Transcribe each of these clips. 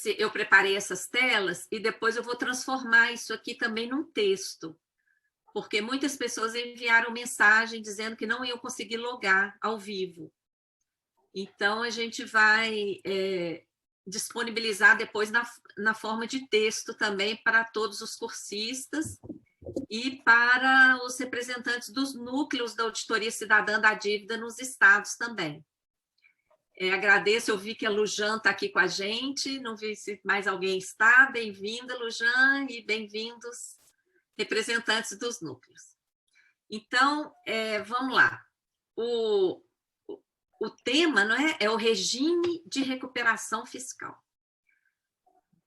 eu preparei essas telas e depois eu vou transformar isso aqui também num texto, porque muitas pessoas enviaram mensagem dizendo que não iam conseguir logar ao vivo. Então, a gente vai disponibilizar depois na forma de texto também para todos os cursistas e para os representantes dos núcleos da Auditoria Cidadã da Dívida nos estados também. Agradeço, eu vi que a Lujan está aqui com a gente, não vi se mais alguém está. Bem-vinda, Lujan, e bem-vindos, representantes dos núcleos. Então, vamos lá. O tema, não é o regime de recuperação fiscal.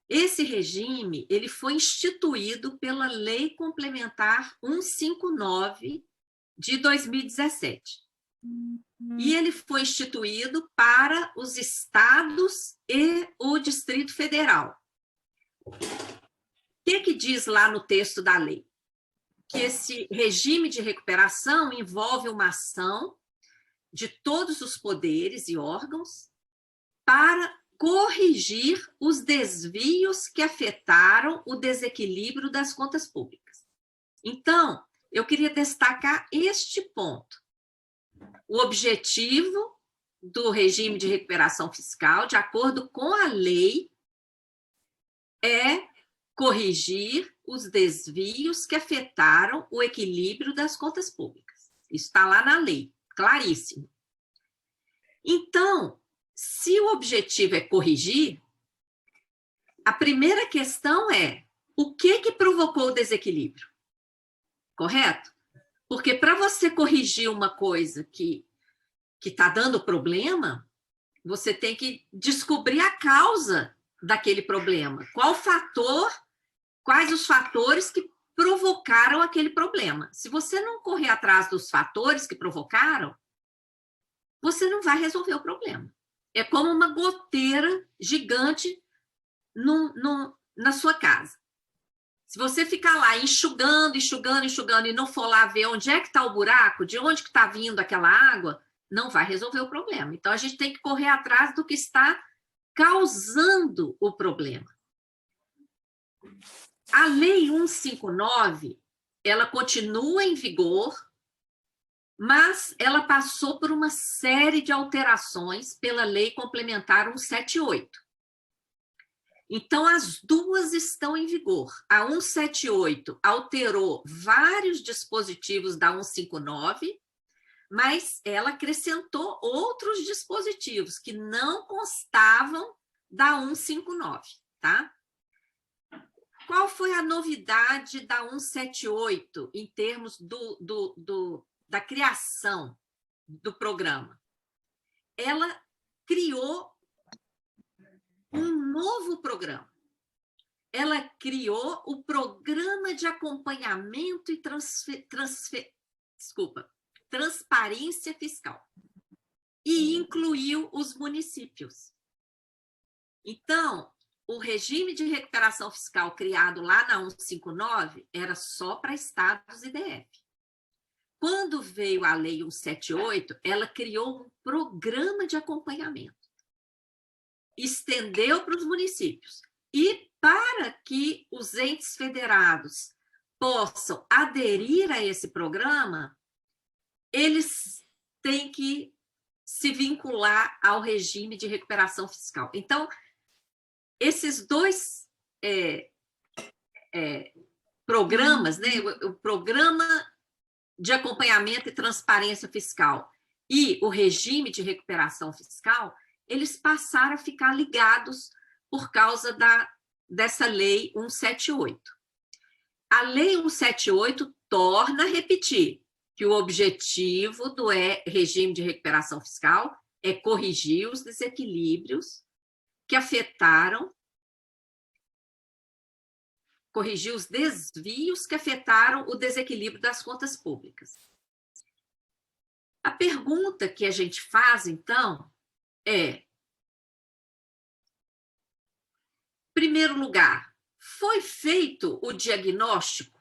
Esse regime ele foi instituído pela Lei Complementar 159 de 2017. E ele foi instituído para os estados e o Distrito Federal. O que diz lá no texto da lei? Que esse regime de recuperação envolve uma ação de todos os poderes e órgãos para corrigir os desvios que afetaram o desequilíbrio das contas públicas. Então, eu queria destacar este ponto. O objetivo do regime de recuperação fiscal, de acordo com a lei, é corrigir os desvios que afetaram o equilíbrio das contas públicas. Isso está lá na lei, claríssimo. Então, se o objetivo é corrigir, a primeira questão é o que provocou o desequilíbrio? Correto? Porque para você corrigir uma coisa que está dando problema, você tem que descobrir a causa daquele problema. Quais os fatores que provocaram aquele problema? Se você não correr atrás dos fatores que provocaram, você não vai resolver o problema. É como uma goteira gigante na sua casa. Se você ficar lá enxugando e não for lá ver onde é que está o buraco, de onde que está vindo aquela água, não vai resolver o problema. Então, a gente tem que correr atrás do que está causando o problema. A Lei 159, ela continua em vigor, mas ela passou por uma série de alterações pela Lei Complementar 178. Então, as duas estão em vigor. A 178 alterou vários dispositivos da 159, mas ela acrescentou outros dispositivos que não constavam da 159, tá? Qual foi a novidade da 178 em termos da criação do programa? Ela criou um novo programa. Ela criou o Programa de Acompanhamento e Transparência Fiscal e incluiu os municípios. Então, o regime de recuperação fiscal criado lá na 159 era só para estados e DF. Quando veio a Lei 178, ela criou um programa de acompanhamento. Estendeu para os municípios. E para que os entes federados possam aderir a esse programa, eles têm que se vincular ao regime de recuperação fiscal. Então, esses dois programas, né, o Programa de Acompanhamento e Transparência Fiscal e o regime de recuperação fiscal, eles passaram a ficar ligados por causa dessa Lei 178. A Lei 178 torna a repetir que o objetivo do regime de recuperação fiscal é corrigir os desequilíbrios que afetaram, corrigir os desvios que afetaram o desequilíbrio das contas públicas. A pergunta que a gente faz, então, é, em primeiro lugar, foi feito o diagnóstico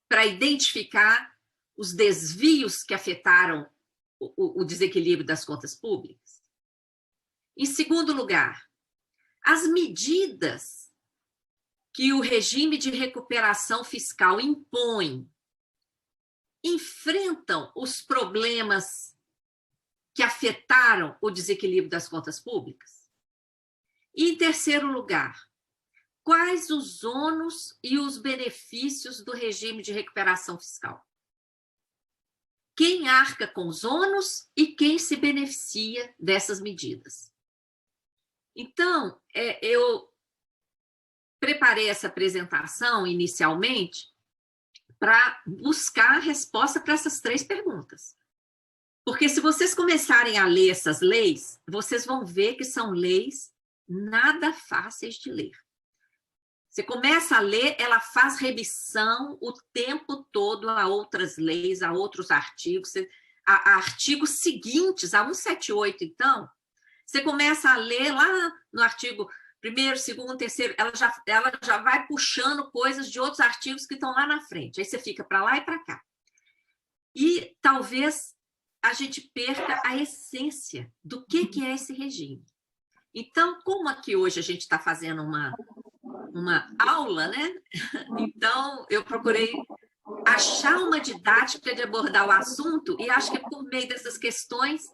para identificar os desvios que afetaram o desequilíbrio das contas públicas? Em segundo lugar, As medidas que o regime de recuperação fiscal impõe enfrentam os problemas que afetaram o desequilíbrio das contas públicas? E, em terceiro lugar, quais os ônus e os benefícios do regime de recuperação fiscal? Quem arca com os ônus e quem se beneficia dessas medidas? Então, eu preparei essa apresentação inicialmente para buscar a resposta para essas três perguntas. Porque se vocês começarem a ler essas leis, vocês vão ver que são leis nada fáceis de ler. Você começa a ler, ela faz remissão o tempo todo a outras leis, a outros artigos, a artigos seguintes, a 178, então, você começa a ler lá no artigo 1º, 2º, 3º, ela já vai puxando coisas de outros artigos que estão lá na frente. Aí você fica para lá e para cá. E talvez a gente perca a essência do que é esse regime. Então, como aqui hoje a gente está fazendo uma aula, né? Então, eu procurei achar uma didática de abordar o assunto e acho que por meio dessas questões,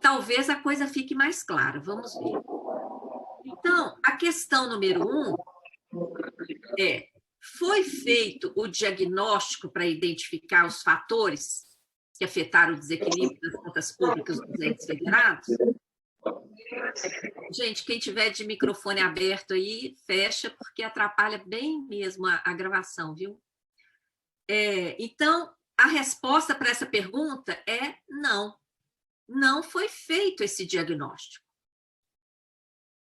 talvez a coisa fique mais clara. Vamos ver. Então, a questão número 1 foi feito o diagnóstico para identificar os fatores que afetaram o desequilíbrio das contas públicas dos entes federados? Gente, quem tiver de microfone aberto aí, fecha, porque atrapalha bem mesmo a gravação, viu? Então, a resposta para essa pergunta é não. Não foi feito esse diagnóstico.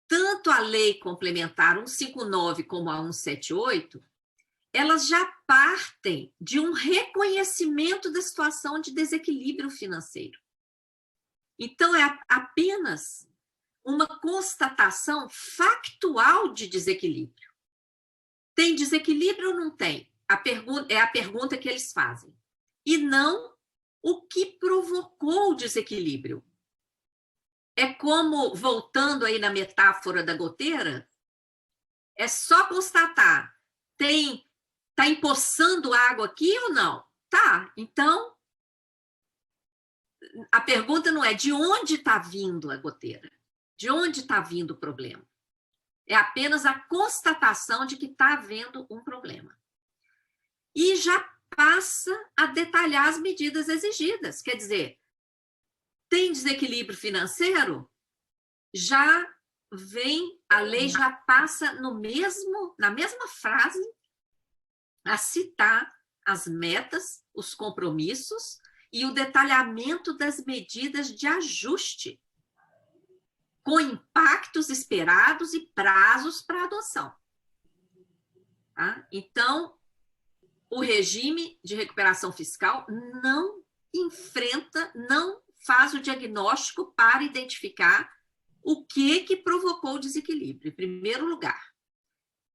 Tanto a Lei Complementar 159 como a 178, elas já partem de um reconhecimento da situação de desequilíbrio financeiro. Então, é apenas uma constatação factual de desequilíbrio. Tem desequilíbrio ou não tem? É a pergunta que eles fazem. E não o que provocou o desequilíbrio. É como, voltando aí na metáfora da goteira, é só constatar, está empoçando água aqui ou não? Tá, então, a pergunta não é de onde está vindo a goteira, de onde está vindo o problema. É apenas a constatação de que está havendo um problema. E já passa a detalhar as medidas exigidas. Quer dizer, tem desequilíbrio financeiro? Já vem, a lei já passa na mesma frase a citar as metas, os compromissos e o detalhamento das medidas de ajuste, com impactos esperados e prazos para adoção. Tá? Então, o regime de recuperação fiscal não enfrenta, não faz o diagnóstico para identificar o que provocou o desequilíbrio, em primeiro lugar.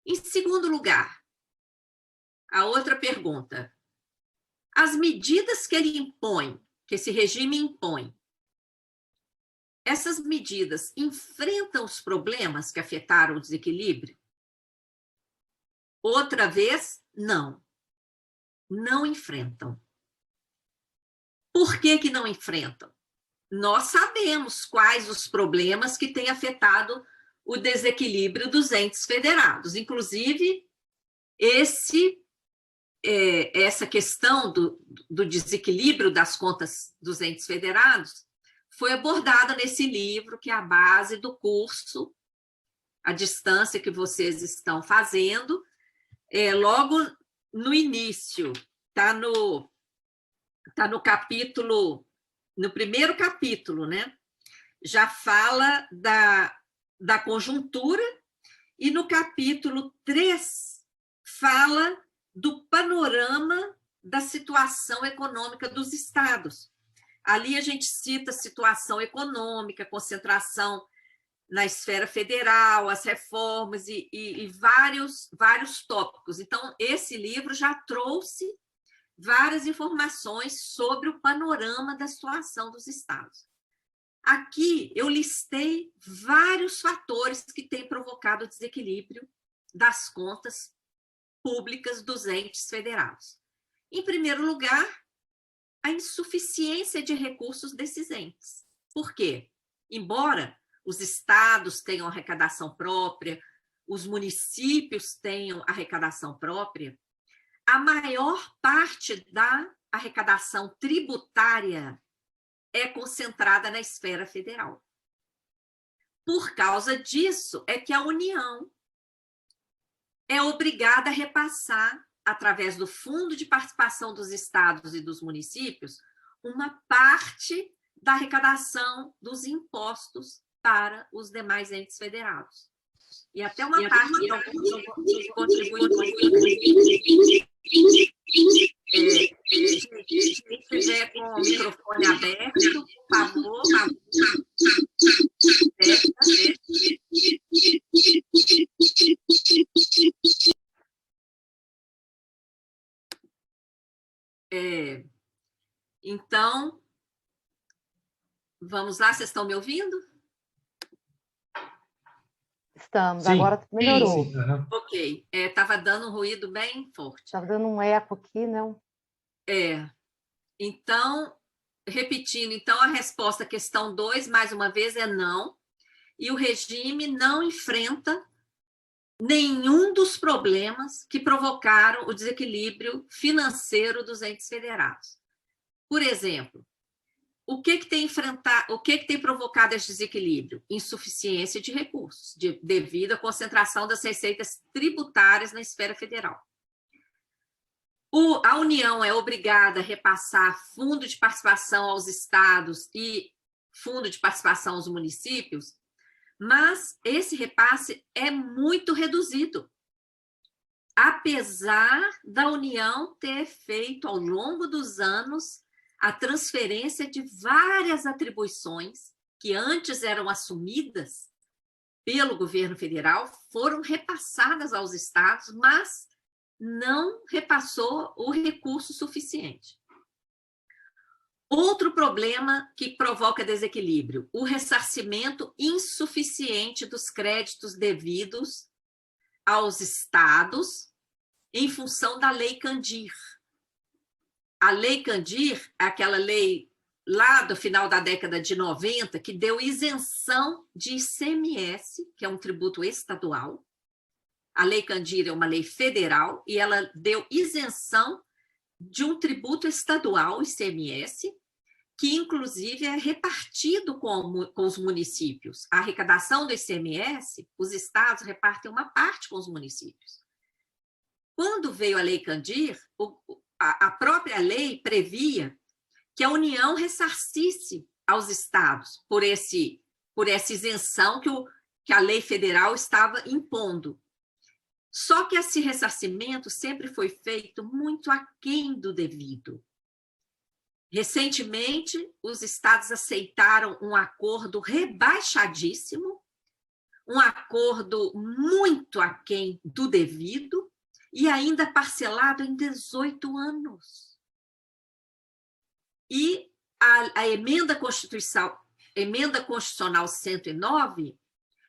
Em segundo lugar, a outra pergunta. As medidas que ele impõe, que esse regime impõe, essas medidas enfrentam os problemas que afetaram o desequilíbrio? Outra vez, não. Não enfrentam. Por que não enfrentam? Nós sabemos quais os problemas que têm afetado o desequilíbrio dos entes federados. Inclusive, essa questão do desequilíbrio das contas dos entes federados foi abordada nesse livro, que é a base do curso, à distância que vocês estão fazendo. Logo no início, está no capítulo, no primeiro capítulo, né? Já fala da conjuntura, e no capítulo 3 fala do panorama da situação econômica dos estados. Ali a gente cita situação econômica, concentração na esfera federal, as reformas e vários tópicos. Então, esse livro já trouxe várias informações sobre o panorama da situação dos estados. Aqui eu listei vários fatores que têm provocado o desequilíbrio das contas públicas dos entes federados. Em primeiro lugar, a insuficiência de recursos desses entes. Por quê? Embora os estados tenham arrecadação própria, os municípios tenham arrecadação própria, a maior parte da arrecadação tributária é concentrada na esfera federal. Por causa disso, é que a União é obrigada a repassar, através do Fundo de Participação dos Estados e dos Municípios, uma parte da arrecadação dos impostos para os demais entes federados. E até uma parte dos contribuintes. Se estiver com o microfone aberto, por favor. Então, vamos lá, vocês estão me ouvindo? Estamos, sim, agora melhorou. Sim. Uhum. Ok, estava dando um ruído bem forte. Estava dando um eco aqui, não? Então, repetindo, então a resposta à questão 2, mais uma vez, é não. E o regime não enfrenta nenhum dos problemas que provocaram o desequilíbrio financeiro dos entes federados. Por exemplo, o que tem provocado esse desequilíbrio? Insuficiência de recursos, devido à concentração das receitas tributárias na esfera federal. A União é obrigada a repassar fundo de participação aos estados e fundo de participação aos municípios, mas esse repasse é muito reduzido, apesar da União ter feito, ao longo dos anos, a transferência de várias atribuições que antes eram assumidas pelo governo federal, foram repassadas aos estados, mas não repassou o recurso suficiente. Outro problema que provoca desequilíbrio, o ressarcimento insuficiente dos créditos devidos aos estados em função da Lei Candir. A Lei Candir, aquela lei lá do final da década de 90, que deu isenção de ICMS, que é um tributo estadual. A Lei Candir é uma lei federal e ela deu isenção de um tributo estadual, ICMS, que inclusive é repartido com os municípios. A arrecadação do ICMS, os estados repartem uma parte com os municípios. Quando veio a Lei Candir, a própria lei previa que a União ressarcisse aos estados por essa isenção que a lei federal estava impondo. Só que esse ressarcimento sempre foi feito muito aquém do devido. Recentemente, os estados aceitaram um acordo rebaixadíssimo, um acordo muito aquém do devido e ainda parcelado em 18 anos. E a emenda constitucional 109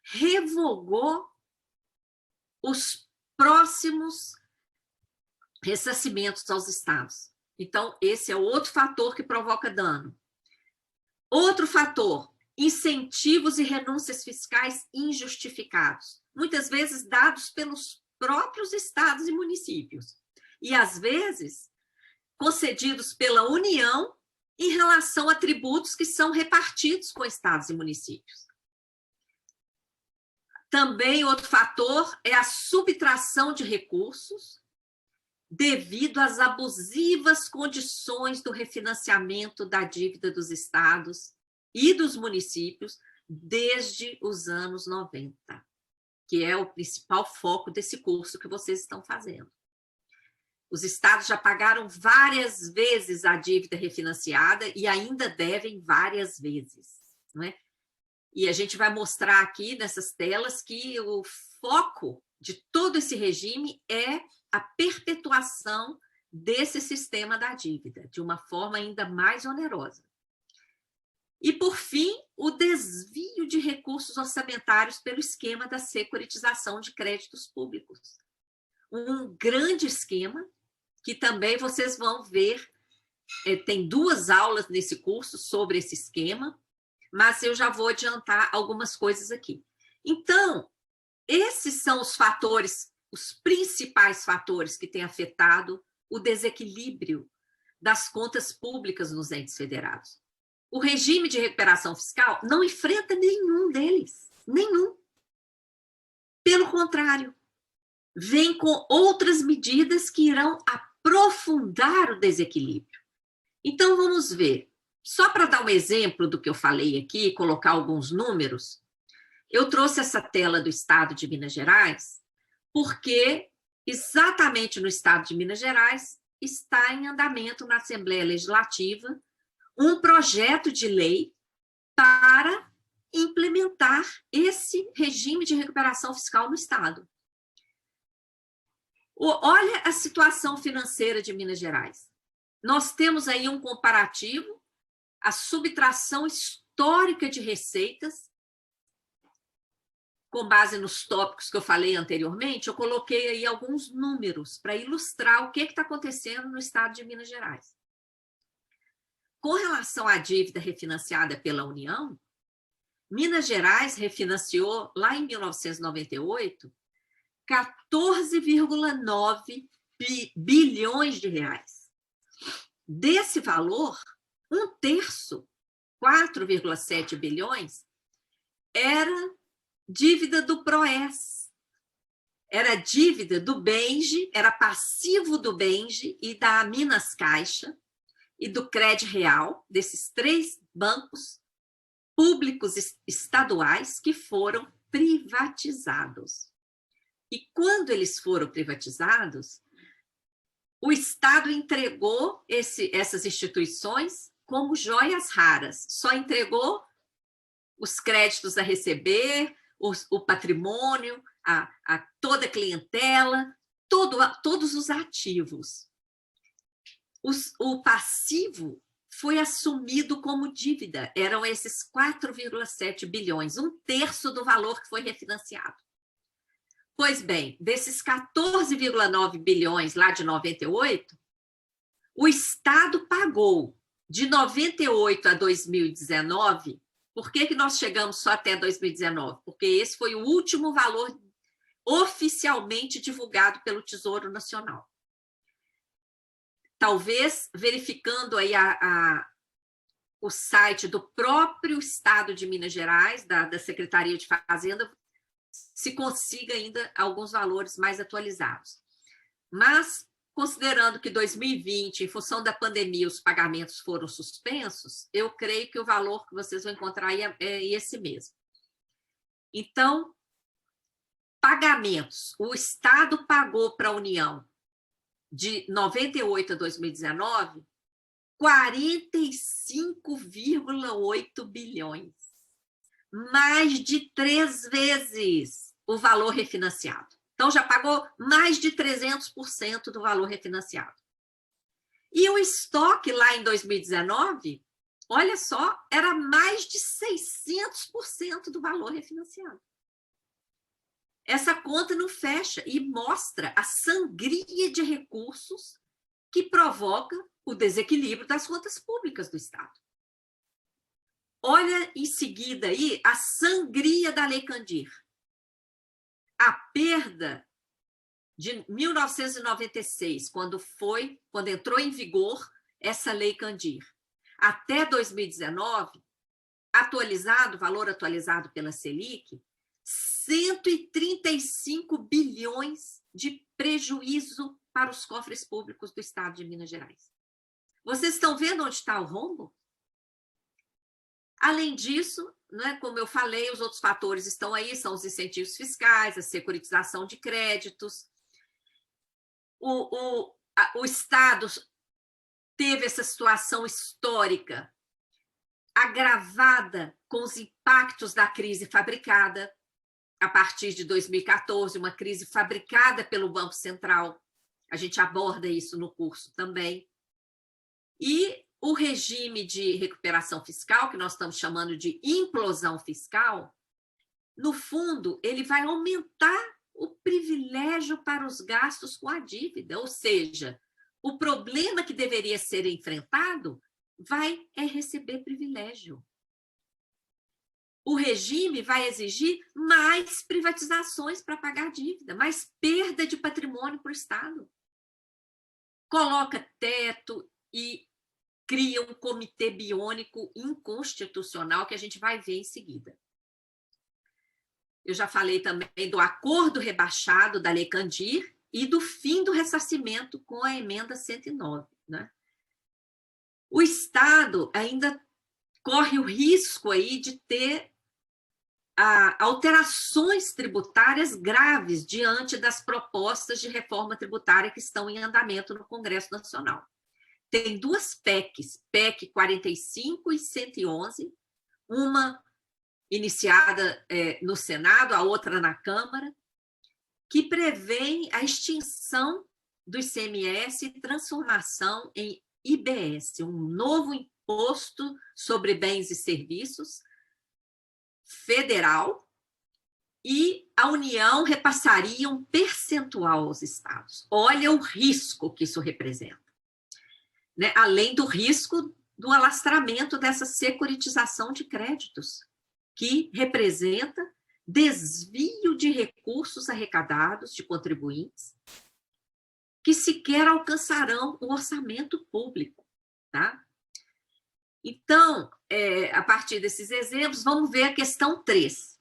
revogou os próximos ressarcimentos aos estados. Então, esse é outro fator que provoca dano. Outro fator, incentivos e renúncias fiscais injustificados, muitas vezes dados pelos próprios estados e municípios, e às vezes concedidos pela União em relação a tributos que são repartidos com estados e municípios. Também outro fator é a subtração de recursos devido às abusivas condições do refinanciamento da dívida dos estados e dos municípios desde os anos 90, que é o principal foco desse curso que vocês estão fazendo. Os estados já pagaram várias vezes a dívida refinanciada e ainda devem várias vezes, não é? E a gente vai mostrar aqui nessas telas que o foco de todo esse regime é a perpetuação desse sistema da dívida, de uma forma ainda mais onerosa. E, por fim, o desvio de recursos orçamentários pelo esquema da securitização de créditos públicos. Um grande esquema que também vocês vão ver, tem 2 aulas nesse curso sobre esse esquema, mas eu já vou adiantar algumas coisas aqui. Então, esses são os fatores, os principais fatores que têm afetado o desequilíbrio das contas públicas nos entes federados. O regime de recuperação fiscal não enfrenta nenhum deles, nenhum. Pelo contrário, vem com outras medidas que irão aprofundar o desequilíbrio. Então, vamos ver. Só para dar um exemplo do que eu falei aqui, colocar alguns números, eu trouxe essa tela do Estado de Minas Gerais, porque exatamente no Estado de Minas Gerais está em andamento na Assembleia Legislativa um projeto de lei para implementar esse regime de recuperação fiscal no Estado. Olha a situação financeira de Minas Gerais. Nós temos aí um comparativo, a subtração histórica de receitas, com base nos tópicos que eu falei anteriormente, eu coloquei aí alguns números para ilustrar o que está acontecendo no Estado de Minas Gerais. Com relação à dívida refinanciada pela União, Minas Gerais refinanciou, lá em 1998, 14,9 bilhões de reais. Desse valor, 1/3, 4,7 bilhões, era dívida do PROES, era dívida do Benge, era passivo do Benge e da Minas Caixa e do Crédito Real, desses 3 bancos públicos estaduais que foram privatizados. E quando eles foram privatizados, o Estado entregou essas instituições como joias raras, só entregou os créditos a receber, o patrimônio, a toda a clientela, todos os ativos. O passivo foi assumido como dívida, eram esses 4,7 bilhões, 1/3 do valor que foi refinanciado. Pois bem, desses 14,9 bilhões lá de 98, o Estado pagou de 98 a 2019. Por que nós chegamos só até 2019? Porque esse foi o último valor oficialmente divulgado pelo Tesouro Nacional. Talvez, verificando aí o site do próprio Estado de Minas Gerais, da Secretaria de Fazenda, se consiga ainda alguns valores mais atualizados. Mas, considerando que 2020, em função da pandemia, os pagamentos foram suspensos, eu creio que o valor que vocês vão encontrar aí é esse mesmo. Então, pagamentos. O Estado pagou para a União, de 98 a 2019, 45,8 bilhões. Mais de 3 vezes o valor refinanciado. Então, já pagou mais de 300% do valor refinanciado. E o estoque lá em 2019, olha só, era mais de 600% do valor refinanciado. Essa conta não fecha e mostra a sangria de recursos que provoca o desequilíbrio das contas públicas do Estado. Olha em seguida aí a sangria da Lei Candir. A perda de 1996, quando entrou em vigor essa Lei Candir, até 2019, valor atualizado pela Selic, 135 bilhões de prejuízo para os cofres públicos do Estado de Minas Gerais. Vocês estão vendo onde está o rombo? Além disso, né, como eu falei, os outros fatores estão aí, são os incentivos fiscais, a securitização de créditos. O Estado teve essa situação histórica agravada com os impactos da crise fabricada, a partir de 2014, uma crise fabricada pelo Banco Central. A gente aborda isso no curso também. E o regime de recuperação fiscal, que nós estamos chamando de implosão fiscal, no fundo, ele vai aumentar o privilégio para os gastos com a dívida, ou seja, o problema que deveria ser enfrentado vai receber privilégio. O regime vai exigir mais privatizações para pagar a dívida, mais perda de patrimônio para o Estado. Coloca teto e cria um comitê biônico inconstitucional que a gente vai ver em seguida. Eu já falei também do acordo rebaixado da Lei Candir e do fim do ressarcimento com a emenda 109. Né? O Estado ainda corre o risco aí de ter alterações tributárias graves diante das propostas de reforma tributária que estão em andamento no Congresso Nacional. Tem duas PECs, PEC 45 e 111, uma iniciada no Senado, a outra na Câmara, que prevêem a extinção do ICMS e transformação em IBS, um novo imposto sobre bens e serviços federal, e a União repassaria um percentual aos estados. Olha o risco que isso representa. Né? Além do risco do alastramento dessa securitização de créditos, que representa desvio de recursos arrecadados de contribuintes que sequer alcançarão o orçamento público. Tá? Então, a partir desses exemplos, vamos ver a questão 3.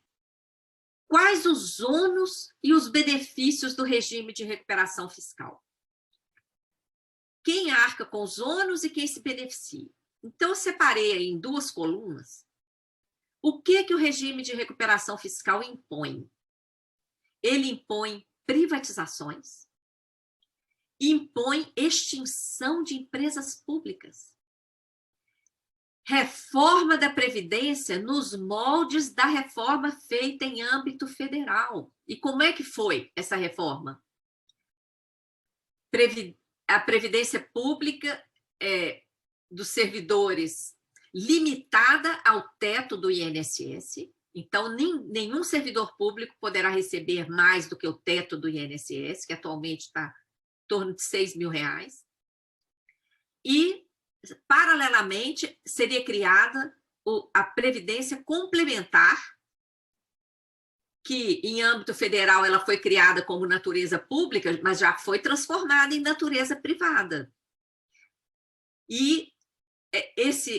Quais os ônus e os benefícios do regime de recuperação fiscal? Quem arca com os ônus e quem se beneficia? Então, eu separei aí em duas colunas o que o regime de recuperação fiscal impõe. Ele impõe privatizações, impõe extinção de empresas públicas, reforma da Previdência nos moldes da reforma feita em âmbito federal. E como é que foi essa reforma? A Previdência Pública dos servidores limitada ao teto do INSS, então nenhum servidor público poderá receber mais do que o teto do INSS, que atualmente está em torno de R$6 mil. E, paralelamente, seria criada a Previdência Complementar, que em âmbito federal ela foi criada como natureza pública, mas já foi transformada em natureza privada. E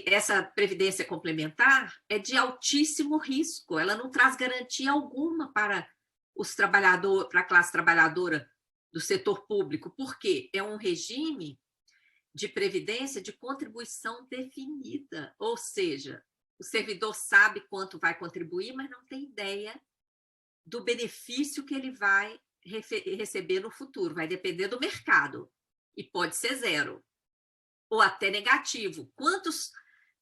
essa previdência complementar é de altíssimo risco, ela não traz garantia alguma para os trabalhadores, para a classe trabalhadora do setor público, porque é um regime de previdência de contribuição definida, ou seja, o servidor sabe quanto vai contribuir, mas não tem ideia do benefício que ele vai receber no futuro, vai depender do mercado, e pode ser zero, ou até negativo.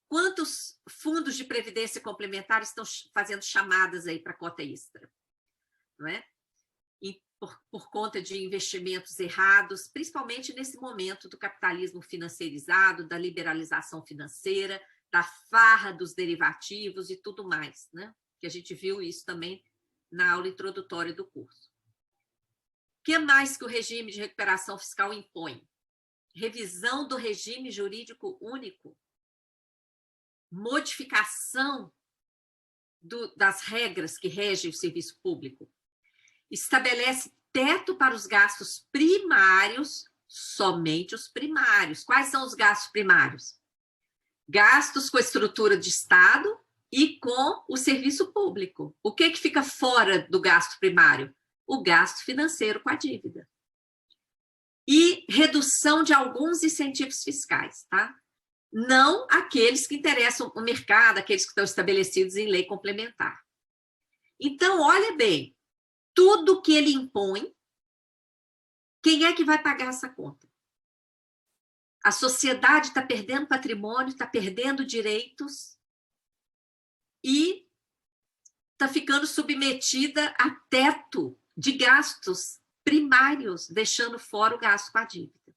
Quantos fundos de previdência complementar estão fazendo chamadas aí para cota extra? Não é? E por conta de investimentos errados, principalmente nesse momento do capitalismo financeirizado, da liberalização financeira, da farra dos derivativos e tudo mais, né? Que a gente viu isso também na aula introdutória do curso. O que mais que o regime de recuperação fiscal impõe? Revisão do regime jurídico único, modificação das regras que regem o serviço público, estabelece teto para os gastos primários, somente os primários. Quais são os gastos primários? Gastos com a estrutura de Estado e com o serviço público. O que fica fora do gasto primário? O gasto financeiro com a dívida. E redução de alguns incentivos fiscais, tá? Não aqueles que interessam o mercado, aqueles que estão estabelecidos em lei complementar. Então, olha bem, tudo que ele impõe, quem é que vai pagar essa conta? A sociedade está perdendo patrimônio, está perdendo direitos e está ficando submetida a teto de gastos primários, deixando fora o gasto com a dívida.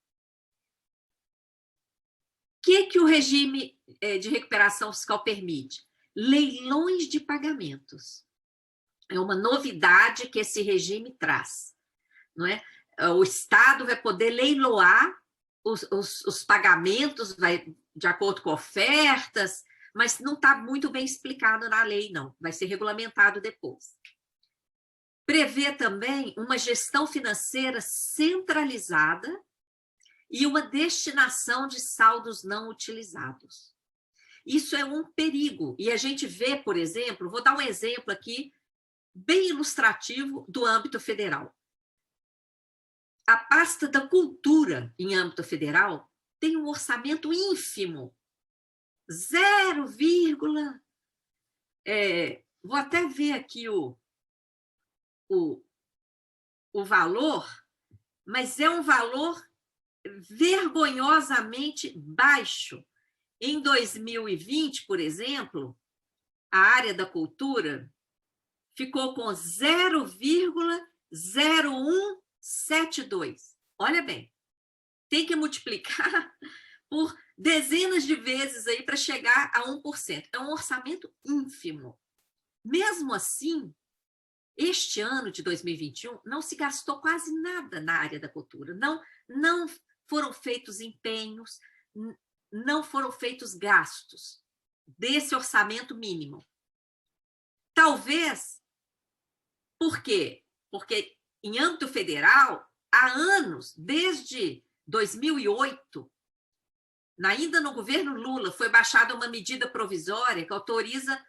que o regime de recuperação fiscal permite? Leilões de pagamentos. É uma novidade que esse regime traz, não é? O Estado vai poder leiloar os pagamentos, vai de acordo com ofertas, mas não está muito bem explicado na lei, não. Vai ser regulamentado depois. Prevê também uma gestão financeira centralizada e uma destinação de saldos não utilizados. Isso é um perigo. E a gente vê, por exemplo, vou dar um exemplo aqui, bem ilustrativo do âmbito federal. A pasta da cultura em âmbito federal tem um orçamento ínfimo, 0, vou até ver aqui o valor, mas é um valor vergonhosamente baixo. Em 2020, por exemplo, a área da cultura ficou com 0,0172. Olha bem, tem que multiplicar por dezenas de vezes aí para chegar a 1%. É um orçamento ínfimo. Mesmo assim, este ano de 2021 não se gastou quase nada na área da cultura. Não foram feitos empenhos, não foram feitos gastos desse orçamento mínimo. Talvez, por quê? Porque em âmbito federal, há anos, desde 2008, ainda no governo Lula, foi baixada uma medida provisória que autoriza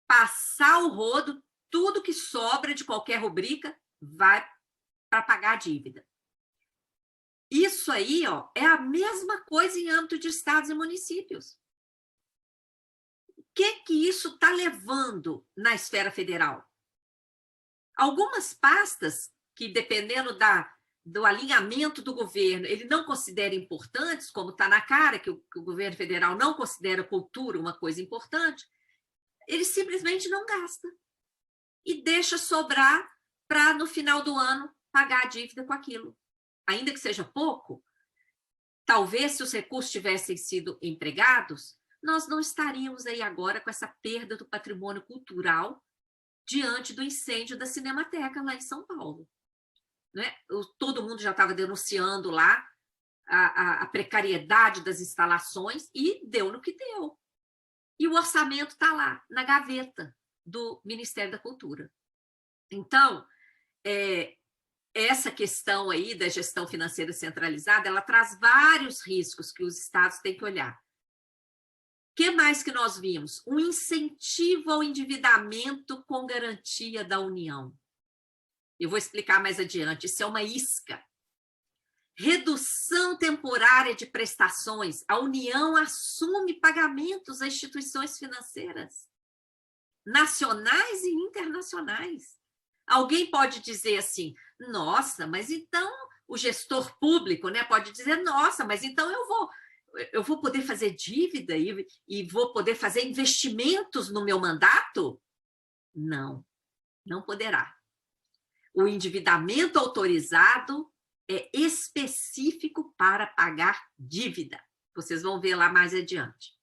passar o rodo, tudo que sobra de qualquer rubrica vai para pagar a dívida. Isso aí, ó, é a mesma coisa em âmbito de estados e municípios. O que isso está levando na esfera federal? Algumas pastas que, dependendo do alinhamento do governo, ele não considera importantes, como está na cara que o governo federal não considera cultura uma coisa importante, ele simplesmente não gasta e deixa sobrar para, no final do ano, pagar a dívida com aquilo. Ainda que seja pouco, talvez se os recursos tivessem sido empregados, nós não estaríamos aí agora com essa perda do patrimônio cultural diante do incêndio da Cinemateca lá em São Paulo. Né? Todo mundo já estava denunciando lá a precariedade das instalações e deu no que deu. E o orçamento está lá, na gaveta do Ministério da Cultura. Então, essa questão aí da gestão financeira centralizada, ela traz vários riscos que os estados têm que olhar. O que mais que nós vimos? Um incentivo ao endividamento com garantia da União. Eu vou explicar mais adiante, isso é uma isca. Redução temporária de prestações. A União assume pagamentos a instituições financeiras, nacionais e internacionais. Alguém pode dizer assim, nossa, mas então o gestor público, né, pode dizer, nossa, mas então eu vou poder fazer dívida e vou poder fazer investimentos no meu mandato? Não, não poderá. O endividamento autorizado é específico para pagar dívida. Vocês vão ver lá mais adiante.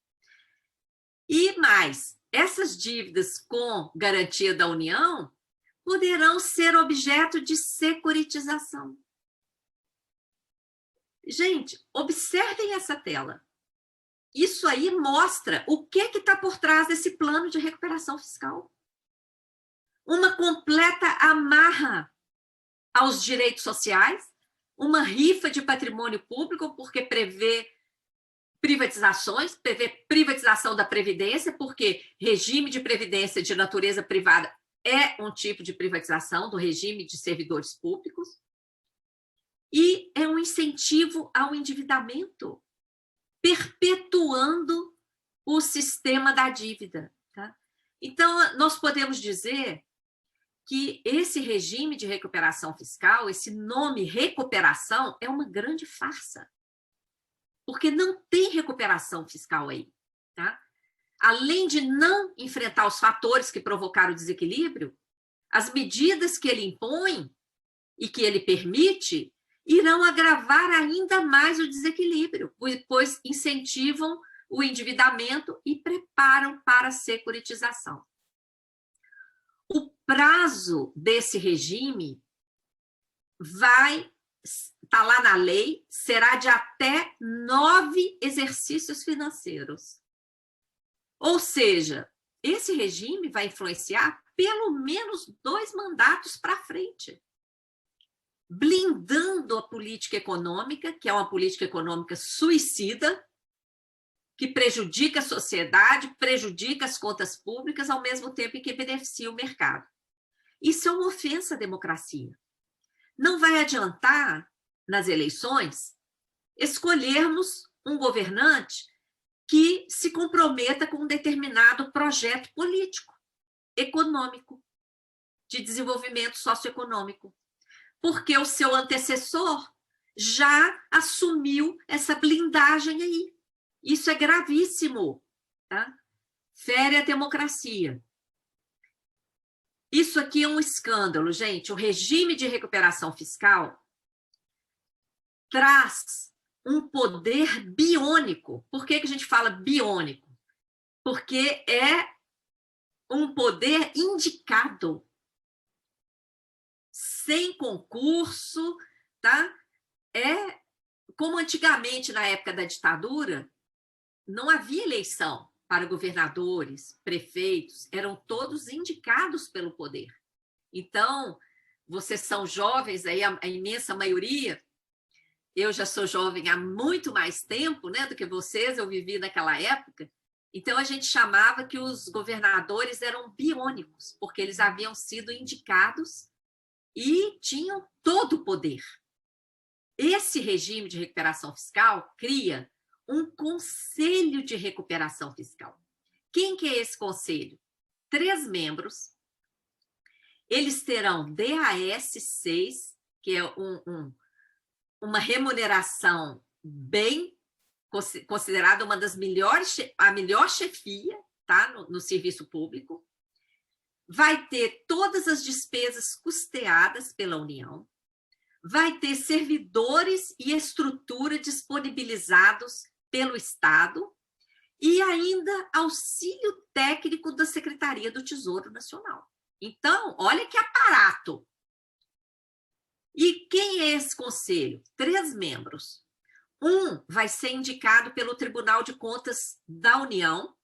E mais, essas dívidas com garantia da União poderão ser objeto de securitização. Gente, observem essa tela. Isso aí mostra o que está por trás desse plano de recuperação fiscal. Uma completa amarra aos direitos sociais, uma rifa de patrimônio público, porque prevê privatizações, prevê privatização da Previdência, porque regime de previdência de natureza privada é um tipo de privatização do regime de servidores públicos, e é um incentivo ao endividamento, perpetuando o sistema da dívida. Tá? Então, nós podemos dizer que esse regime de recuperação fiscal, esse nome recuperação, é uma grande farsa, porque não tem recuperação fiscal aí. Tá? Além de não enfrentar os fatores que provocaram o desequilíbrio, as medidas que ele impõe e que ele permite irão agravar ainda mais o desequilíbrio, pois incentivam o endividamento e preparam para a securitização. O prazo desse regime está lá na lei, será de até 9 exercícios financeiros. Ou seja, esse regime vai influenciar pelo menos 2 mandatos para frente, blindando a política econômica, que é uma política econômica suicida, que prejudica a sociedade, prejudica as contas públicas, ao mesmo tempo em que beneficia o mercado. Isso é uma ofensa à democracia. Não vai adiantar, nas eleições, escolhermos um governante que se comprometa com um determinado projeto político, econômico, de desenvolvimento socioeconômico, porque o seu antecessor já assumiu essa blindagem aí. Isso é gravíssimo, tá? Fere a democracia. Isso aqui é um escândalo, gente. O regime de recuperação fiscal traz um poder biônico. Por que a gente fala biônico? Porque é um poder indicado, sem concurso, tá? É como antigamente, na época da ditadura, não havia eleição para governadores, prefeitos, eram todos indicados pelo poder. Então, vocês são jovens, aí a imensa maioria, eu já sou jovem há muito mais tempo, né, do que vocês, eu vivi naquela época, então a gente chamava que os governadores eram biônicos, porque eles haviam sido indicados e tinham todo o poder. Esse regime de recuperação fiscal cria um conselho de recuperação fiscal. Quem que é esse conselho? 3 membros. Eles terão DAS 6, que é uma remuneração bem considerada uma das melhores, a melhor chefia, tá? No serviço público. Vai ter todas as despesas custeadas pela União. Vai ter servidores e estrutura disponibilizados pelo Estado e ainda auxílio técnico da Secretaria do Tesouro Nacional. Então, olha que aparato. E quem é esse conselho? 3 membros. Um vai ser indicado pelo Tribunal de Contas da União,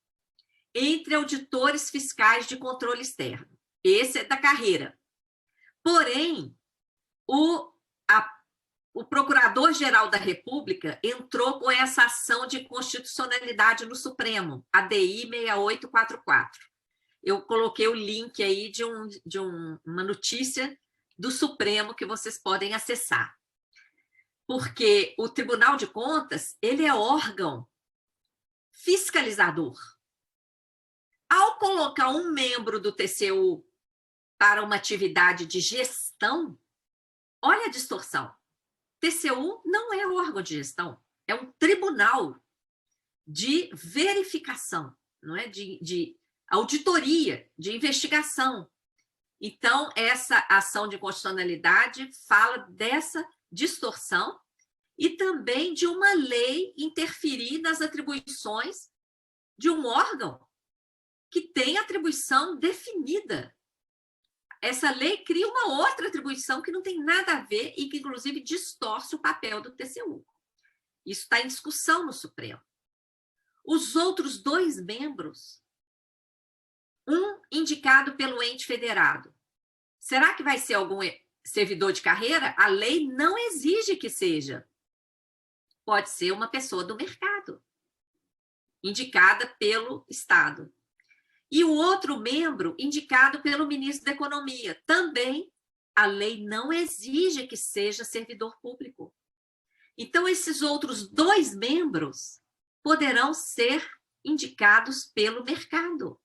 entre auditores fiscais de controle externo. Esse é da carreira. Porém, o Procurador-Geral da República entrou com essa ação de constitucionalidade no Supremo, ADI 6844. Eu coloquei o link aí de uma notícia do Supremo que vocês podem acessar. Porque o Tribunal de Contas, ele é órgão fiscalizador. Ao colocar um membro do TCU para uma atividade de gestão, olha a distorção. TCU não é órgão de gestão, é um tribunal de verificação, não é? De auditoria, de investigação. Então, essa ação de constitucionalidade fala dessa distorção e também de uma lei interferir nas atribuições de um órgão que tem atribuição definida. Essa lei cria uma outra atribuição que não tem nada a ver e que, inclusive, distorce o papel do TCU. Isso está em discussão no Supremo. Os outros 2 membros, um indicado pelo ente federado. Será que vai ser algum servidor de carreira? A lei não exige que seja. Pode ser uma pessoa do mercado, indicada pelo Estado. E o outro membro indicado pelo ministro da Economia. Também a lei não exige que seja servidor público. Então, esses outros 2 membros poderão ser indicados pelo mercado.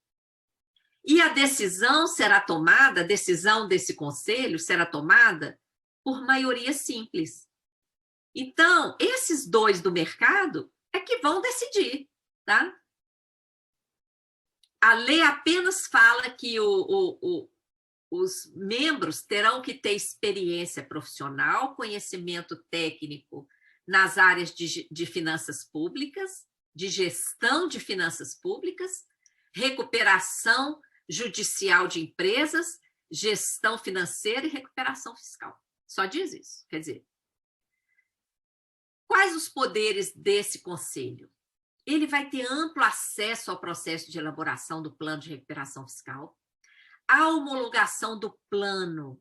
E a decisão será tomada, a decisão desse conselho será tomada por maioria simples. Então, esses 2 do mercado é que vão decidir, tá? A lei apenas fala que os membros terão que ter experiência profissional, conhecimento técnico nas áreas de finanças públicas, de gestão de finanças públicas, recuperação judicial de empresas, gestão financeira e recuperação fiscal. Só diz isso. Quer dizer, quais os poderes desse conselho? Ele vai ter amplo acesso ao processo de elaboração do plano de recuperação fiscal, a homologação do plano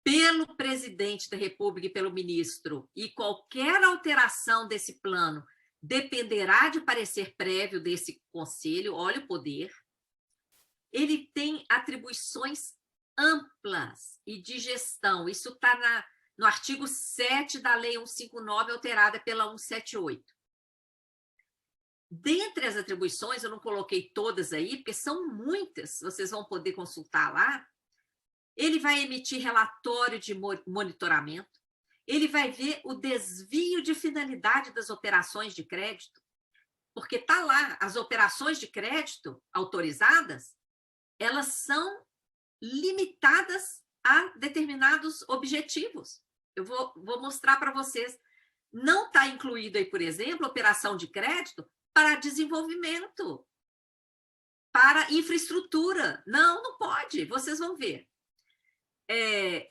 pelo presidente da República e pelo ministro, e qualquer alteração desse plano dependerá de parecer prévio desse conselho. Olha o poder. Ele tem atribuições amplas e de gestão. Isso está no artigo 7 da Lei 159, alterada pela 178. Dentre as atribuições, eu não coloquei todas aí, porque são muitas, vocês vão poder consultar lá. Ele vai emitir relatório de monitoramento, ele vai ver o desvio de finalidade das operações de crédito, porque está lá, as operações de crédito autorizadas, elas são limitadas a determinados objetivos. Eu vou mostrar para vocês. Não está incluído aí, por exemplo, operação de crédito para desenvolvimento, para infraestrutura. Não pode, vocês vão ver.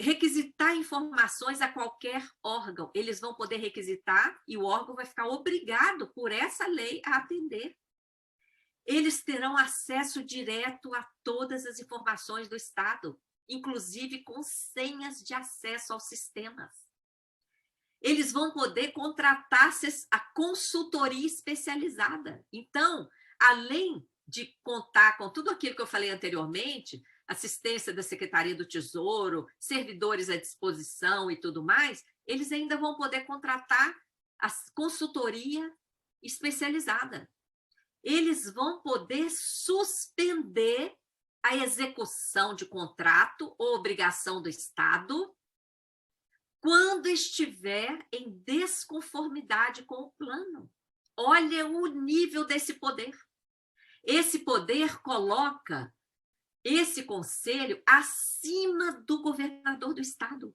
Requisitar informações a qualquer órgão. Eles vão poder requisitar e o órgão vai ficar obrigado, por essa lei, a atender. Eles terão acesso direto a todas as informações do Estado, inclusive com senhas de acesso aos sistemas. Eles vão poder contratar a consultoria especializada. Então, além de contar com tudo aquilo que eu falei anteriormente, assistência da Secretaria do Tesouro, servidores à disposição e tudo mais, eles ainda vão poder contratar a consultoria especializada. Eles vão poder suspender a execução de contrato ou obrigação do Estado quando estiver em desconformidade com o plano. Olha o nível desse poder. Esse poder coloca esse conselho acima do governador do Estado,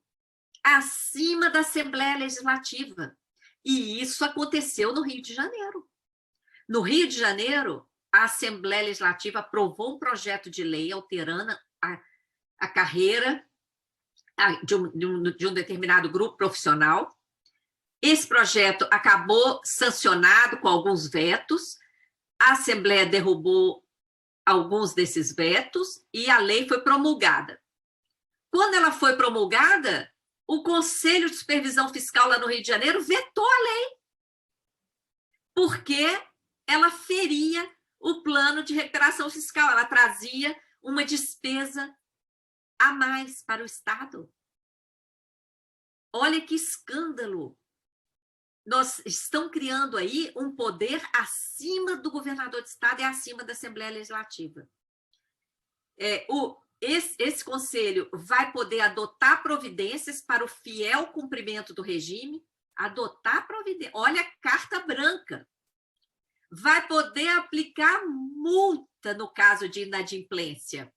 acima da Assembleia Legislativa. E isso aconteceu no Rio de Janeiro. No Rio de Janeiro, a Assembleia Legislativa aprovou um projeto de lei alterando a carreira de um determinado grupo profissional. Esse projeto acabou sancionado com alguns vetos, a Assembleia derrubou alguns desses vetos e a lei foi promulgada. Quando ela foi promulgada, o Conselho de Supervisão Fiscal lá no Rio de Janeiro vetou a lei, porque ela feria o plano de recuperação fiscal, ela trazia uma despesa a mais para o Estado. Olha que escândalo! Nós estamos criando aí um poder acima do governador de Estado e acima da Assembleia Legislativa. Esse conselho vai poder adotar providências para o fiel cumprimento do regime, adotar providências. Olha a carta branca. Vai poder aplicar multa no caso de inadimplência.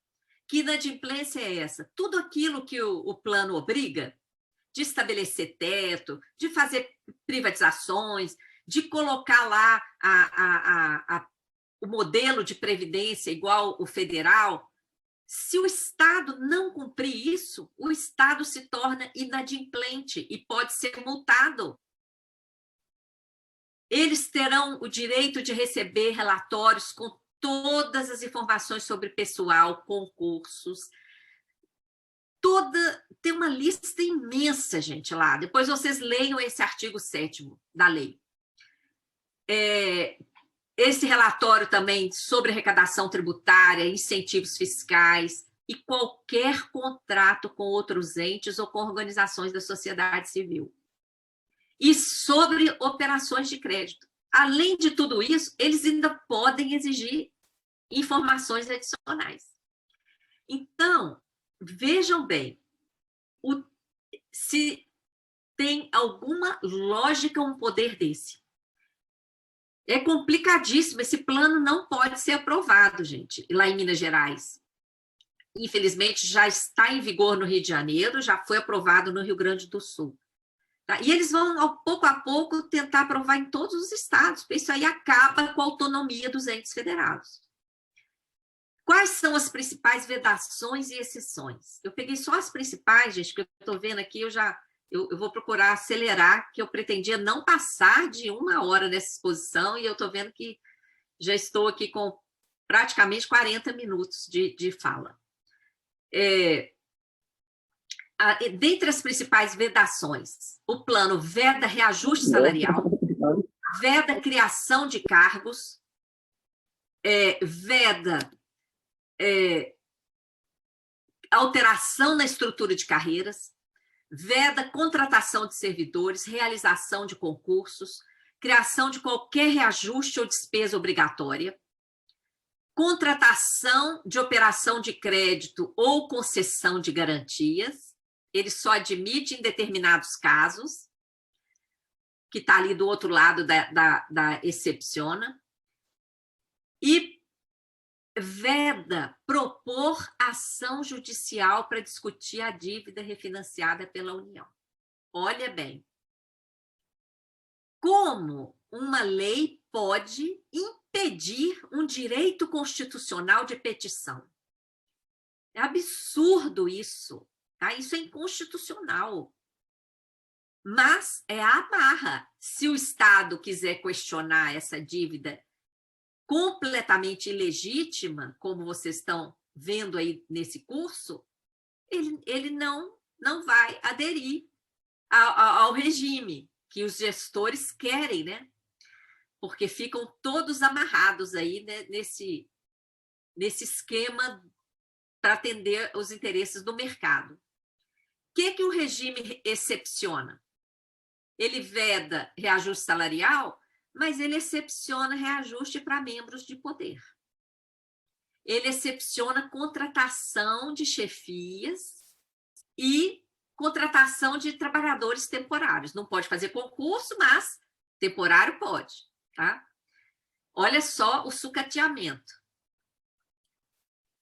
Que inadimplência é essa? Tudo aquilo que o plano obriga, de estabelecer teto, de fazer privatizações, de colocar lá o modelo de previdência igual o federal. Se o Estado não cumprir isso, o Estado se torna inadimplente e pode ser multado. Eles terão o direito de receber relatórios com todas as informações sobre pessoal, concursos, tem uma lista imensa, gente, lá. Depois vocês leiam esse artigo 7º da lei. Esse relatório também sobre arrecadação tributária, incentivos fiscais e qualquer contrato com outros entes ou com organizações da sociedade civil. E sobre operações de crédito. Além de tudo isso, eles ainda podem exigir informações adicionais. Então, vejam bem, se tem alguma lógica um poder desse. É complicadíssimo, esse plano não pode ser aprovado, gente, lá em Minas Gerais. infelizmente, já está em vigor no Rio de Janeiro, já foi aprovado no Rio Grande do Sul. Tá? E eles vão, pouco a pouco, tentar aprovar em todos os estados, porque isso aí acaba com a autonomia dos entes federados. Quais são as principais vedações e exceções? Eu peguei só as principais, gente, que eu estou vendo aqui, eu vou procurar acelerar, que eu pretendia não passar de 1 hora nessa exposição, e eu estou vendo que já estou aqui com praticamente 40 minutos de fala. Dentre as principais vedações, o plano veda reajuste salarial, veda criação de cargos, veda alteração na estrutura de carreiras, veda contratação de servidores, realização de concursos, criação de qualquer reajuste ou despesa obrigatória, contratação de operação de crédito ou concessão de garantias, ele só admite em determinados casos, que está ali do outro lado da excepciona, e veda propor ação judicial para discutir a dívida refinanciada pela União. Olha bem, como uma lei pode impedir um direito constitucional de petição? É absurdo isso, tá? Isso é inconstitucional. Mas é a amarra. Se o Estado quiser questionar essa dívida completamente ilegítima, como vocês estão vendo aí nesse curso, ele não vai aderir ao regime que os gestores querem, né? Porque ficam todos amarrados aí, né, nesse esquema para atender os interesses do mercado. O que o regime excepciona? Ele veda reajuste salarial, mas ele excepciona reajuste para membros de poder. Ele excepciona contratação de chefias e contratação de trabalhadores temporários. Não pode fazer concurso, mas temporário pode. Tá? Olha só o sucateamento.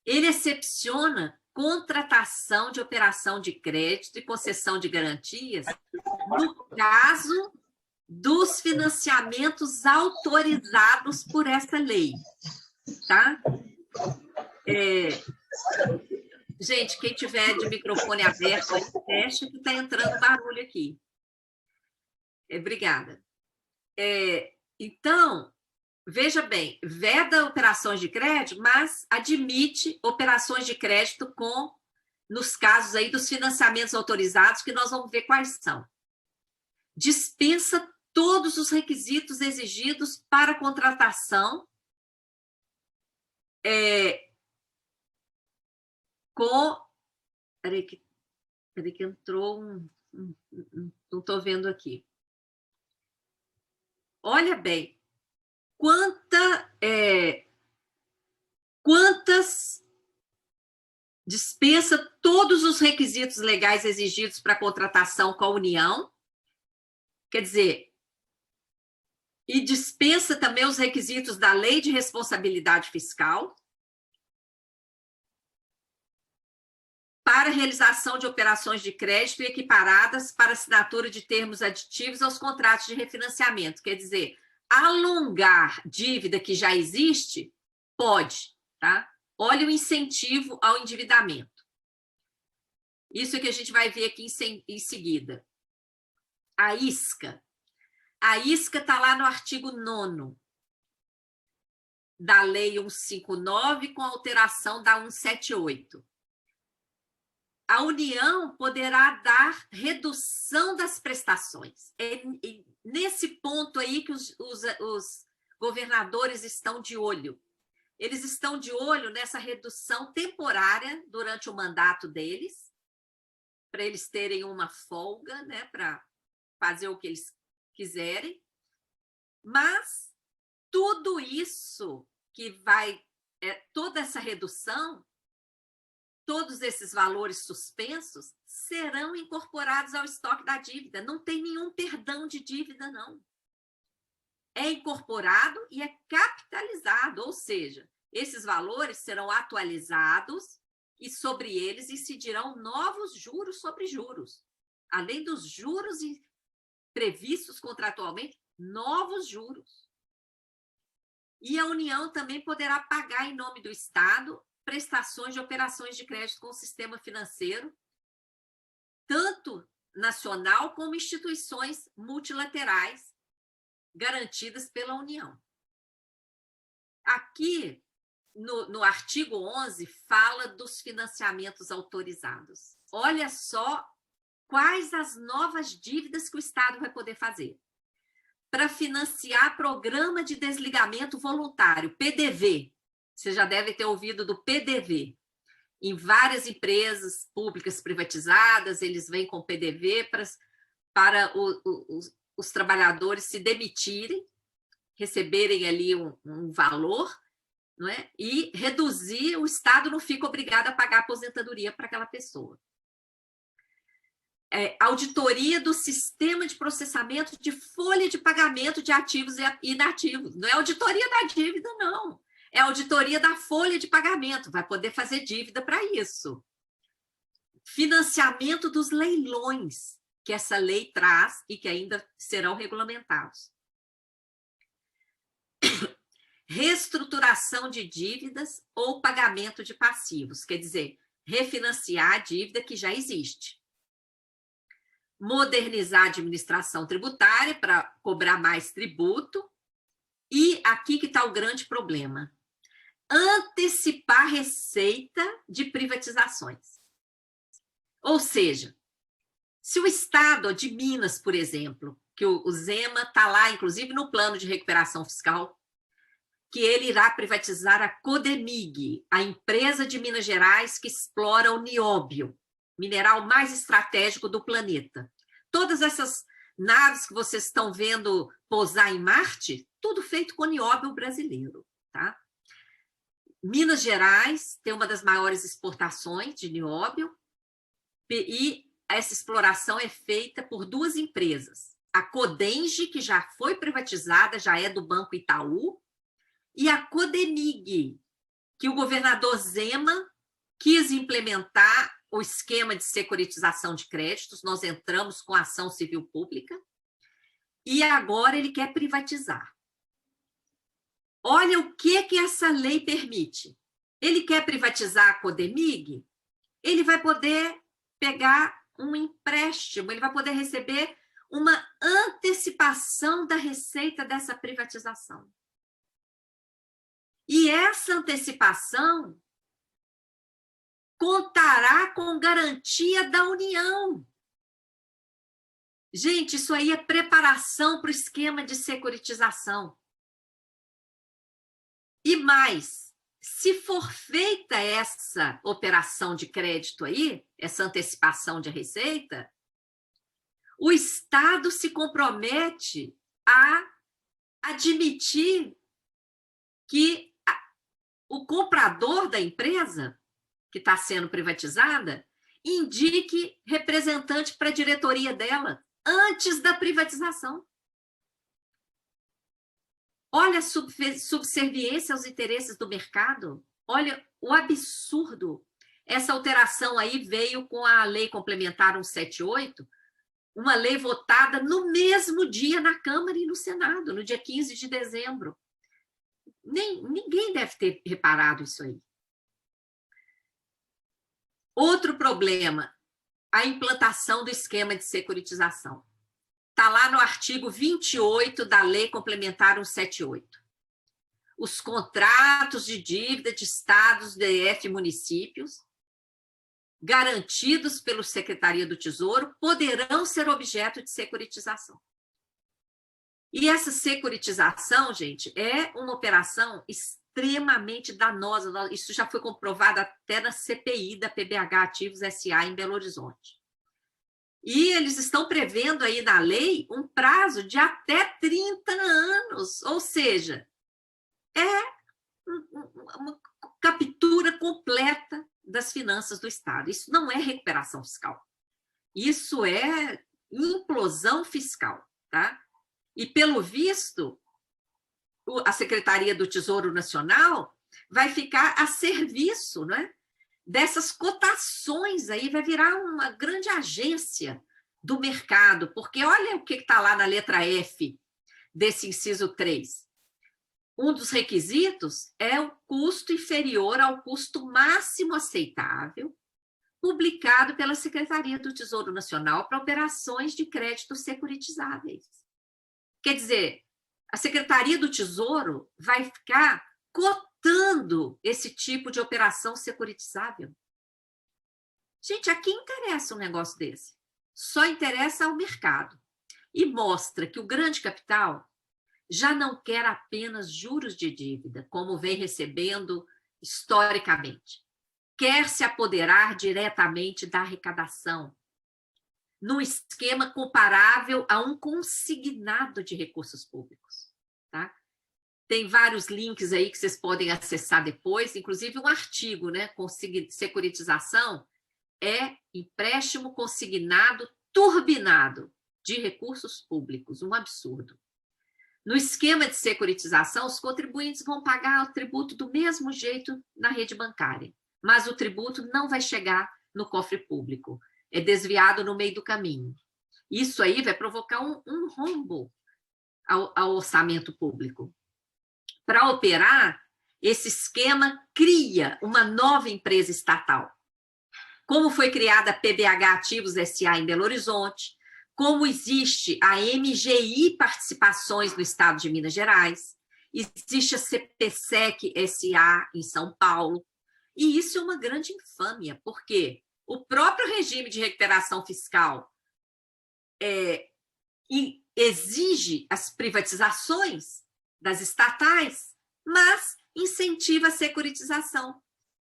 Ele excepciona contratação de operação de crédito e concessão de garantias no caso dos financiamentos autorizados por essa lei. Tá? Gente, quem tiver de microfone aberto, fecha, que está entrando barulho aqui. Obrigada. Então, veja bem, veda operações de crédito, mas admite operações de crédito nos casos aí dos financiamentos autorizados, que nós vamos ver quais são. Dispensa todos os requisitos exigidos para a contratação Peraí que entrou não estou vendo aqui. Olha bem, quantas dispensa todos os requisitos legais exigidos para a contratação com a União, quer dizer, e dispensa também os requisitos da Lei de Responsabilidade Fiscal para realização de operações de crédito e equiparadas para assinatura de termos aditivos aos contratos de refinanciamento. Quer dizer, alongar dívida que já existe, pode, tá? Olha o incentivo ao endividamento. Isso é que a gente vai ver aqui em seguida. A isca. A isca está lá no artigo 9º da Lei 159, com alteração da 178. A União poderá dar redução das prestações. É nesse ponto aí que os governadores estão de olho. Eles estão de olho nessa redução temporária durante o mandato deles, para eles terem uma folga, né, para fazer o que eles quiserem. Mas tudo isso que vai, toda essa redução, todos esses valores suspensos serão incorporados ao estoque da dívida. Não tem nenhum perdão de dívida, não. É incorporado e é capitalizado, ou seja, esses valores serão atualizados e sobre eles incidirão novos juros sobre juros. Além dos juros previstos contratualmente, novos juros. E a União também poderá pagar em nome do Estado prestações de operações de crédito com o sistema financeiro, tanto nacional como instituições multilaterais garantidas pela União. Aqui, no artigo 11, fala dos financiamentos autorizados. Olha só quais as novas dívidas que o Estado vai poder fazer. Para financiar programa de desligamento voluntário, PDV. Você já deve ter ouvido do PDV. Em várias empresas públicas privatizadas, eles vêm com PDV para os trabalhadores se demitirem, receberem ali um valor, não é? E reduzir, o Estado não fica obrigado a pagar a aposentadoria para aquela pessoa. Auditoria do sistema de processamento de folha de pagamento de ativos e inativos. Não é auditoria da dívida, não. É auditoria da folha de pagamento. Vai poder fazer dívida para isso. Financiamento dos leilões, que essa lei traz e que ainda serão regulamentados. Reestruturação de dívidas ou pagamento de passivos, quer dizer, refinanciar a dívida que já existe. Modernizar a administração tributária para cobrar mais tributo. E aqui que está o grande problema. Antecipar receita de privatizações. Ou seja, se o Estado de Minas, por exemplo, que o Zema está lá, inclusive no plano de recuperação fiscal, que ele irá privatizar a Codemig, a empresa de Minas Gerais que explora o nióbio, mineral mais estratégico do planeta. Todas essas naves que vocês estão vendo pousar em Marte, tudo feito com nióbio brasileiro, tá? Minas Gerais tem uma das maiores exportações de nióbio e essa exploração é feita por duas empresas. A Codenge, que já foi privatizada, já é do Banco Itaú, e a Codemig, que o governador Zema quis implementar o esquema de securitização de créditos, nós entramos com ação civil pública, e agora ele quer privatizar. Olha o que essa lei permite. Ele quer privatizar a Codemig, ele vai poder pegar um empréstimo, ele vai poder receber uma antecipação da receita dessa privatização. E essa antecipação contará com garantia da União. Gente, isso aí é preparação para o esquema de securitização. E mais, se for feita essa operação de crédito aí, essa antecipação de receita, o Estado se compromete a admitir que o comprador da empresa que está sendo privatizada indique representante para a diretoria dela antes da privatização. Olha a subserviência aos interesses do mercado. Olha o absurdo. Essa alteração aí veio com a Lei Complementar 178, uma lei votada no mesmo dia na Câmara e no Senado, no dia 15 de dezembro. Ninguém deve ter reparado isso aí. Outro problema, a implantação do esquema de securitização. Está lá no artigo 28 da Lei Complementar 178. Os contratos de dívida de estados, DF e municípios, garantidos pela Secretaria do Tesouro, poderão ser objeto de securitização. E essa securitização, gente, é uma operação extremamente danosa. Isso já foi comprovado até na CPI da PBH Ativos SA em Belo Horizonte. E eles estão prevendo aí na lei um prazo de até 30 anos, ou seja, é uma captura completa das finanças do Estado. Isso não é recuperação fiscal. Isso é implosão fiscal, tá? E, pelo visto, a Secretaria do Tesouro Nacional vai ficar a serviço, né, dessas cotações aí, vai virar uma grande agência do mercado, porque olha o que está lá na letra F desse inciso 3. Um dos requisitos é o custo inferior ao custo máximo aceitável, publicado pela Secretaria do Tesouro Nacional para operações de crédito securitizáveis. Quer dizer, a Secretaria do Tesouro vai ficar cotando esse tipo de operação securitizável. Gente, a quem interessa um negócio desse? Só interessa ao mercado. E mostra que o grande capital já não quer apenas juros de dívida, como vem recebendo historicamente. Quer se apoderar diretamente da arrecadação, num esquema comparável a um consignado de recursos públicos. Tá? Tem vários links aí que vocês podem acessar depois, inclusive um artigo, né? Securitização é empréstimo consignado turbinado de recursos públicos, um absurdo. No esquema de securitização, os contribuintes vão pagar o tributo do mesmo jeito na rede bancária, mas o tributo não vai chegar no cofre público, é desviado no meio do caminho. Isso aí vai provocar um rombo ao orçamento público. Para operar, esse esquema cria uma nova empresa estatal. Como foi criada a PBH Ativos S.A. em Belo Horizonte, como existe a MGI Participações no Estado de Minas Gerais, existe a CPSEC S.A. em São Paulo, e isso é uma grande infâmia, porque o próprio regime de recuperação fiscal exige as privatizações das estatais, mas incentiva a securitização,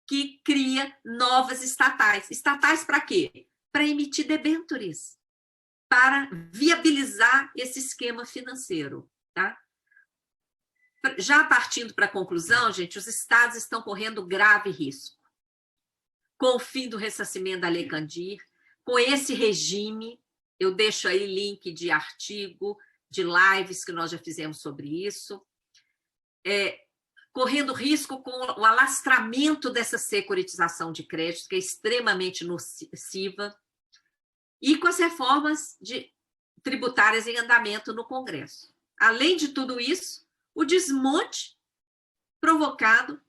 que cria novas estatais. Estatais para quê? Para emitir debêntures, para viabilizar esse esquema financeiro. Tá? Já partindo para a conclusão, gente, os estados estão correndo grave risco. Com o fim do ressarcimento da Lei Candir, com esse regime, eu deixo aí link de artigo, de lives que nós já fizemos sobre isso, correndo risco com o alastramento dessa securitização de crédito, que é extremamente nociva, e com as reformas tributárias em andamento no Congresso. Além de tudo isso, o desmonte provocado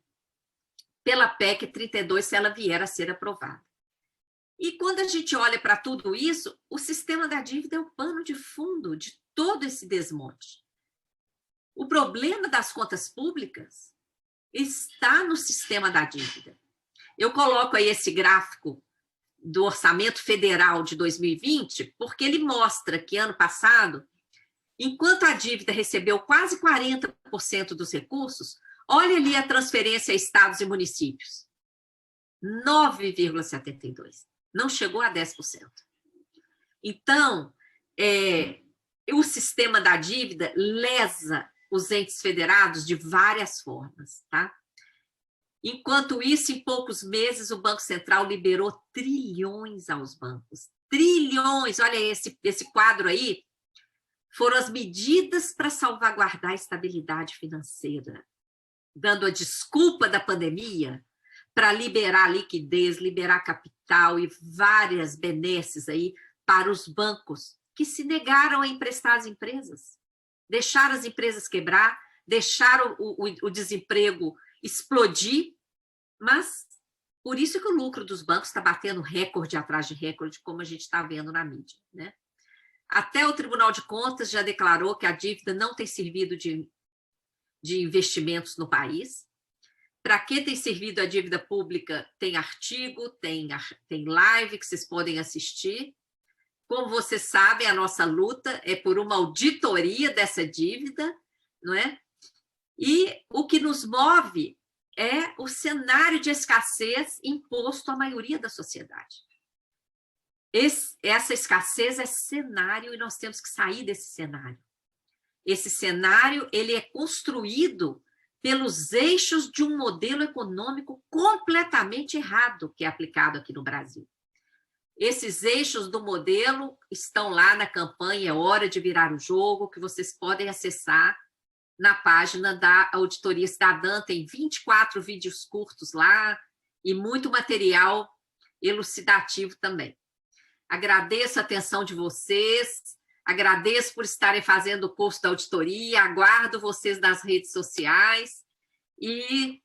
pela PEC 32, se ela vier a ser aprovada. E quando a gente olha para tudo isso, o sistema da dívida é o pano de fundo de todo esse desmonte. O problema das contas públicas está no sistema da dívida. Eu coloco aí esse gráfico do orçamento federal de 2020, porque ele mostra que ano passado, enquanto a dívida recebeu quase 40% dos recursos, olha ali a transferência a estados e municípios, 9,72%. Não chegou a 10%. Então, o sistema da dívida lesa os entes federados de várias formas, tá? Enquanto isso, em poucos meses, o Banco Central liberou trilhões aos bancos. Trilhões! Olha esse quadro aí. Foram as medidas para salvaguardar a estabilidade financeira, dando a desculpa da pandemia para liberar liquidez, liberar capital e várias benesses aí para os bancos que se negaram a emprestar às empresas. Deixaram as empresas quebrar, deixaram o desemprego explodir, mas por isso que o lucro dos bancos está batendo recorde atrás de recorde, como a gente está vendo na mídia, né? Até o Tribunal de Contas já declarou que a dívida não tem servido de investimentos no país. Para que tem servido a dívida pública? Tem artigo, tem live que vocês podem assistir. Como vocês sabem, a nossa luta é por uma auditoria dessa dívida, não é? E o que nos move é o cenário de escassez imposto à maioria da sociedade. Essa escassez é cenário e nós temos que sair desse cenário. Esse cenário ele é construído pelos eixos de um modelo econômico completamente errado que é aplicado aqui no Brasil. Esses eixos do modelo estão lá na campanha Hora de Virar o Jogo, que vocês podem acessar na página da Auditoria Cidadã. Tem 24 vídeos curtos lá, e muito material elucidativo também. Agradeço a atenção de vocês, agradeço por estarem fazendo o curso da auditoria, aguardo vocês nas redes sociais e